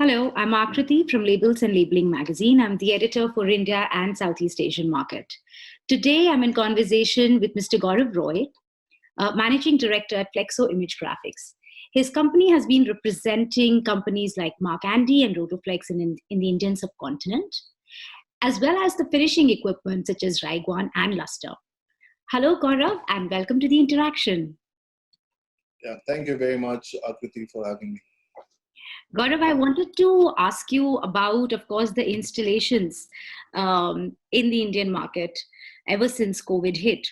Hello, I'm Akriti from Labels and Labeling magazine. I'm the editor for India and Southeast Asian market. Today, I'm in conversation with Mr. Gaurav Roy, managing director at Flexo Image Graphics. His company has been representing companies like Mark Andy and Rotoflex in the Indian subcontinent, as well as the finishing equipment such as Raiguan and Luster. Hello, Gaurav, and welcome to the interaction. Yeah, thank you very much, Akriti, for having me. Gaurav, I wanted to ask you about, of course, the installations in the Indian market ever since COVID hit.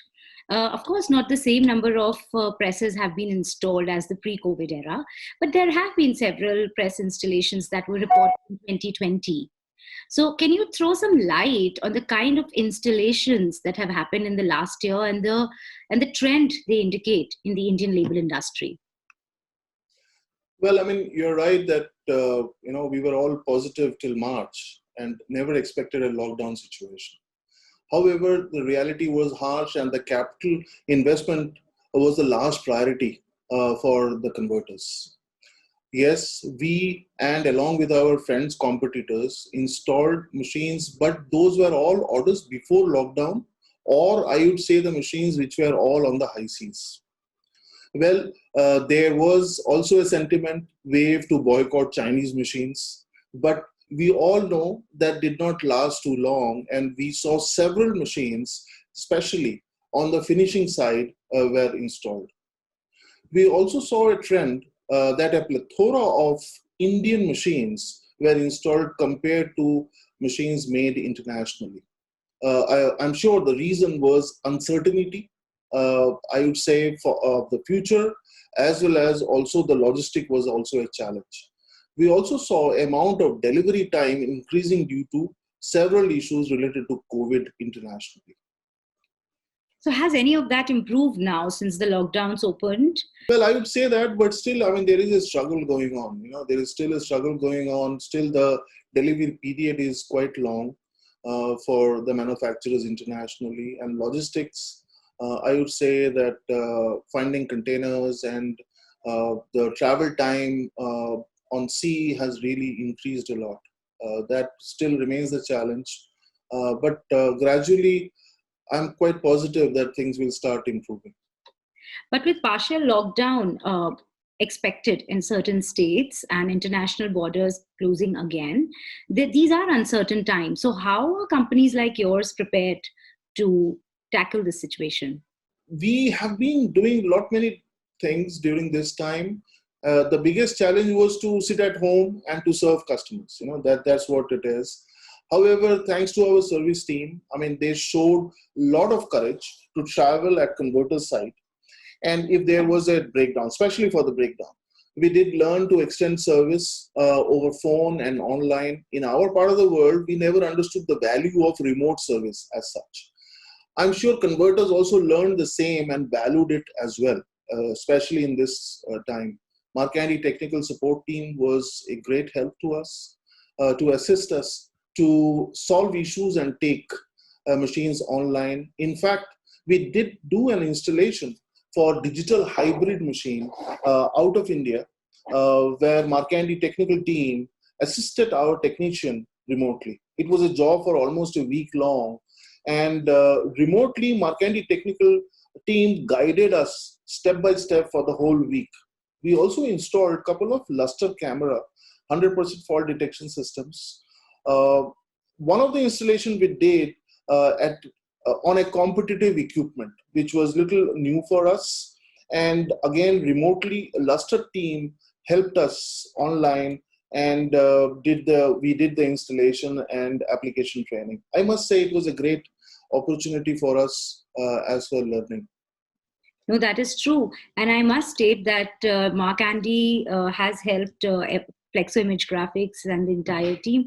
Of course, not the same number of presses have been installed as the pre-COVID era, but there have been several press installations that were reported in 2020. So can you throw some light on the kind of installations that have happened in the last year and the trend they indicate in the Indian label industry? Well, I mean, you're right that we were all positive till March and never expected a lockdown situation. However, the reality was harsh, and the capital investment was the last priority for the converters. Yes, we and along with our friends, competitors, installed machines, but those were all orders before lockdown, or I would say the machines which were all on the high seas. Well, there was also a sentiment wave to boycott Chinese machines, but we all know that did not last too long, and we saw several machines, especially on the finishing side, were installed. We also saw a trend that a plethora of Indian machines were installed compared to machines made internationally. I'm sure the reason was uncertainty, I would say, for the future, as well as also the logistic was also a challenge. We also saw amount of delivery time increasing due to several issues related to COVID internationally. So has any of that improved now since the lockdowns opened? Well, I would say that, but still, I mean, there is a struggle going on. There is still a struggle going on. Still, the delivery period is quite long for the manufacturers internationally, and logistics. I would say that finding containers and the travel time on sea has really increased a lot. That still remains a challenge, but gradually, I'm quite positive that things will start improving. But with partial lockdown expected in certain states and international borders closing again, these are uncertain times. So how are companies like yours prepared to tackle this situation? We have been doing many things during this time. The biggest challenge was to sit at home and to serve customers. That's what it is. However, thanks to our service team, I mean, they showed a lot of courage to travel at converter site. And if there was a breakdown, especially for the breakdown, we did learn to extend service over phone and online. In our part of the world, we never understood the value of remote service as such. I'm sure converters also learned the same and valued it as well, especially in this time. Mark Andy technical support team was a great help to us, to assist us to solve issues and take machines online. In fact, we did do an installation for digital hybrid machine out of India, where Mark Andy technical team assisted our technician remotely. It was a job for almost a week long, and remotely Mark Andy technical team guided us step by step for the whole week. We also installed a couple of Luster camera, 100% fault detection systems. One of the installation we did on a competitive equipment, which was little new for us. And again, remotely, a Luster team helped us online and we did the installation and application training. I must say it was a great opportunity for us as for learning. No, that is true. And I must state that Mark Andy has helped Flexo Image Graphics and the entire team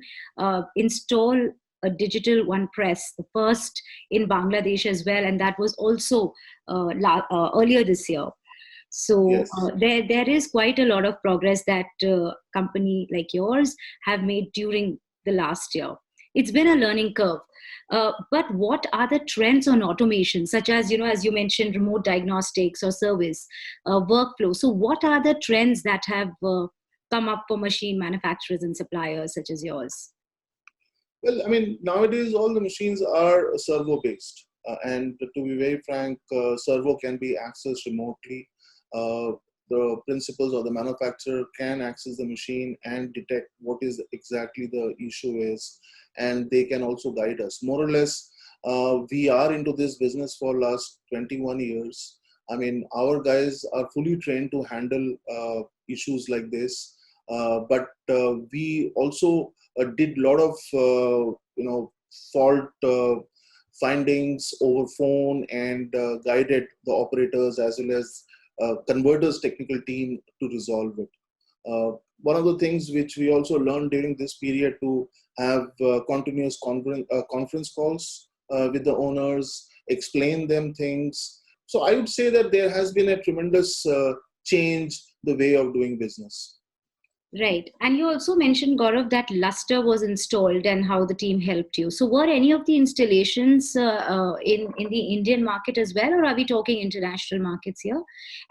install a digital one press, the first in Bangladesh as well. And that was also earlier this year. So Yes. There is quite a lot of progress that company like yours have made during the last year. It's been a learning curve. But what are the trends on automation, such as, as you mentioned, remote diagnostics or service, workflow? So what are the trends that have come up for machine manufacturers and suppliers such as yours? Well, I mean, nowadays all the machines are servo based. And to be very frank, servo can be accessed remotely. Uh, the principals or the manufacturer can access the machine and detect what is exactly the issue is, and they can also guide us. More or less, we are into this business for last 21 years. I mean, our guys are fully trained to handle issues like this. But we also did a lot of fault findings over phone and guided the operators as well as converters technical team to resolve it. One of the things which we also learned during this period to have continuous conference calls with the owners, explain them things. So I would say that there has been a tremendous change the way of doing business. Right. And you also mentioned, Gaurav, that luster was installed and how the team helped you. So were any of the installations in the Indian market as well, or are we talking international markets here?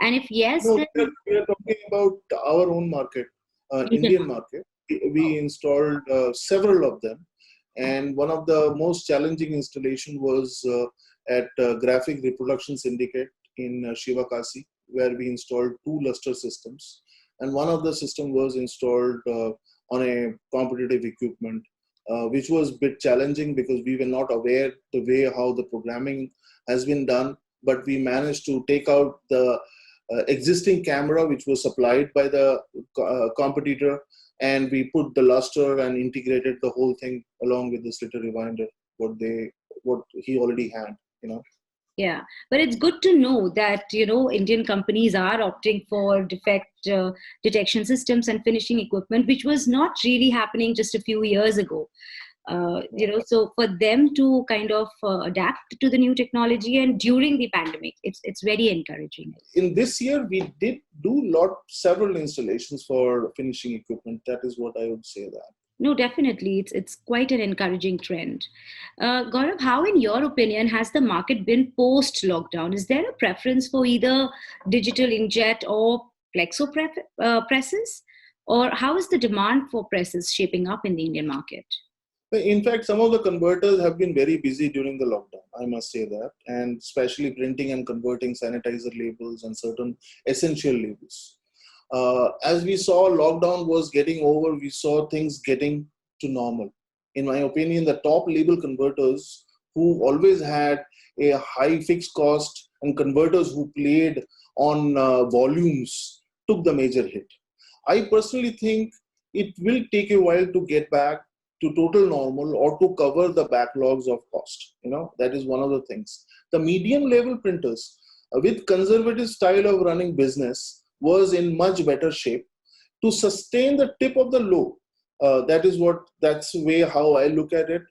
And if yes, No, then we are talking about our own market, Indian Indian market. We installed several of them, and one of the most challenging installation was at Graphic Reproduction Syndicate in Shivakasi, where we installed two luster systems, and one of the system was installed on a competitive equipment, which was a bit challenging because we were not aware the way how the programming has been done, but we managed to take out the existing camera which was supplied by the competitor, and we put the luster and integrated the whole thing along with the slitter rewinder what he already had, you know. Yeah, but it's good to know that Indian companies are opting for defect detection systems and finishing equipment, which was not really happening just a few years ago. So for them to kind of adapt to the new technology and during the pandemic, it's very encouraging. In this year we did do several installations for finishing equipment. That is what I would say that. No, definitely, it's quite an encouraging trend. Gaurav, how, in your opinion, has the market been post lockdown? Is there a preference for either digital inkjet or flexo presses, or how is the demand for presses shaping up in the Indian market? In fact, some of the converters have been very busy during the lockdown, I must say that, and especially printing and converting sanitizer labels and certain essential labels. As we saw lockdown was getting over, we saw things getting to normal. In my opinion, the top label converters who always had a high fixed cost and converters who played on volumes took the major hit. I personally think it will take a while to get back to total normal or to cover the backlogs of cost. That is one of the things. The medium level printers with conservative style of running business was in much better shape to sustain the tip of the low. That's the way how I look at it.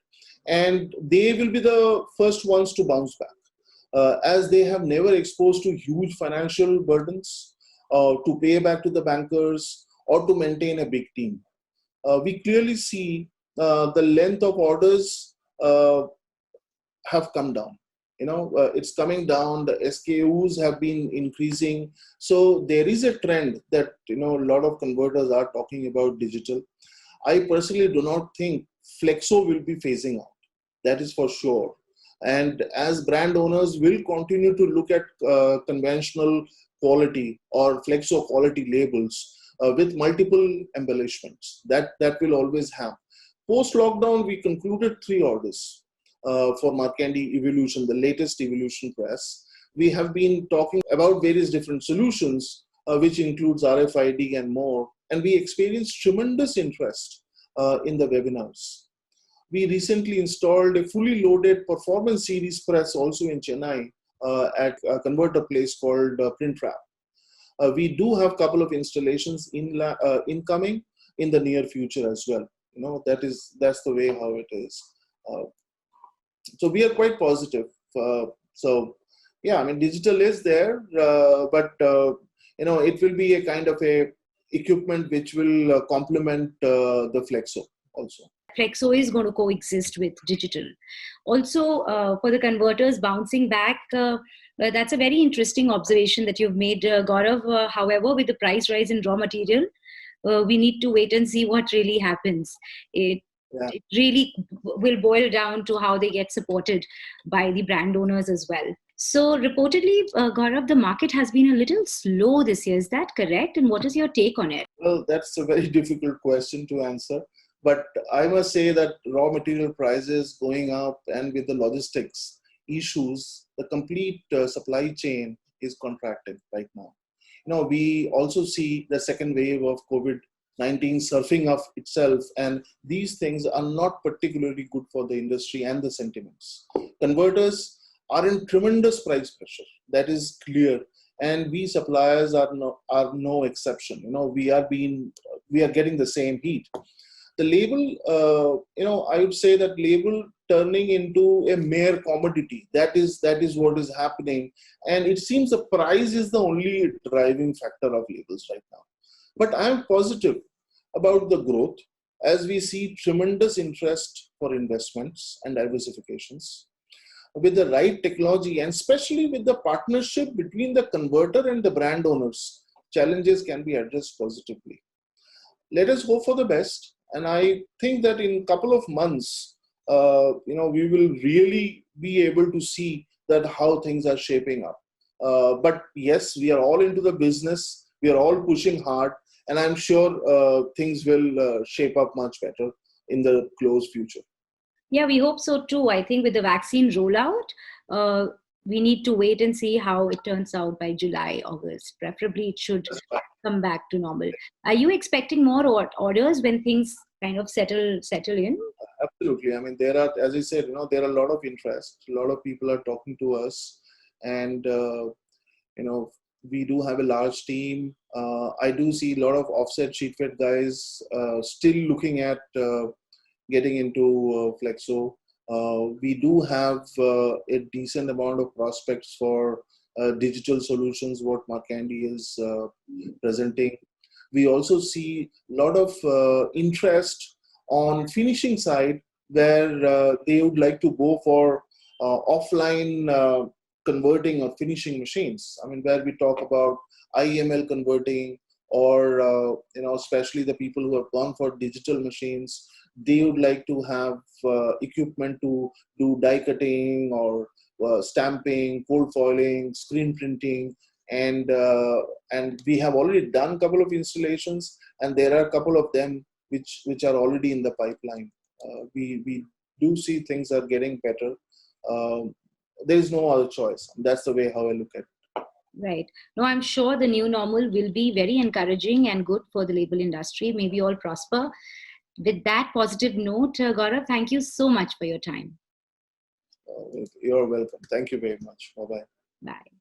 And they will be the first ones to bounce back as they have never exposed to huge financial burdens to pay back to the bankers or to maintain a big team. We clearly see the length of orders have come down. It's coming down. The SKUs have been increasing. So there is a trend that a lot of converters are talking about digital. I personally do not think flexo will be phasing out. That is for sure. And as brand owners will continue to look at conventional quality or flexo quality labels with multiple embellishments, that will always have. Post lockdown, we concluded 3 orders for Markandi Evolution, the latest Evolution press. We have been talking about various different solutions, which includes RFID and more, and we experienced tremendous interest in the webinars. We recently installed a fully loaded performance series press also in Chennai at a converter place called Printwrap. We do have a couple of installations incoming in the near future as well. That's the way how it is. So we are quite positive. Digital is there, but it will be a kind of a equipment which will complement the flexo also. Flexo is going to coexist with digital. Also, for the converters bouncing back, that's a very interesting observation that you've made, Gaurav. However, with the price rise in raw material, we need to wait and see what really happens. It Yeah. it really will boil down to how they get supported by the brand owners as well. So, reportedly, Gaurav, the market has been a little slow this year. Is that correct? And what is your take on it? Well, that's a very difficult question to answer. But I must say that raw material prices going up and with the logistics issues, the complete supply chain is contracted right now. We also see the second wave of COVID-19 surfing of itself, and these things are not particularly good for the industry and the sentiments. Converters are in tremendous price pressure. That is clear, and we suppliers are no exception. We are getting the same heat. The label, I would say that label turning into a mere commodity. That is what is happening, and it seems the price is the only driving factor of labels right now. But I am positive about the growth as we see tremendous interest for investments and diversifications with the right technology, and especially with the partnership between the converter and the brand owners. Challenges can be addressed positively. Let us hope for the best, and I think that in a couple of months, we will really be able to see that how things are shaping up. But yes, we are all into the business. We are all pushing hard, and I'm sure things will shape up much better in the close future. Yeah, we hope so too. I think with the vaccine rollout, uh, we need to wait and see how it turns out by July, August. Preferably, it should That's fine. come back to normal. Are you expecting more orders when things kind of settle in? Absolutely. I mean, there are, as I said, there are a lot of interest. A lot of people are talking to us, and you know, we do have a large team. I do see a lot of offset sheet fed guys still looking at getting into flexo. We do have a decent amount of prospects for digital solutions, what Markandi is presenting. We also see a lot of interest on finishing side where they would like to go for offline converting of finishing machines. I mean, where we talk about IEML converting, or especially the people who have gone for digital machines, they would like to have equipment to do die cutting or stamping, cold foiling, screen printing, and we have already done a couple of installations, and there are a couple of them which are already in the pipeline. We do see things are getting better. There is no other choice. That's the way how I look at it. Right. No, I'm sure the new normal will be very encouraging and good for the label industry. May we all prosper. With that positive note, Gaurav, thank you so much for your time. You're welcome. Thank you very much. Bye bye. Bye.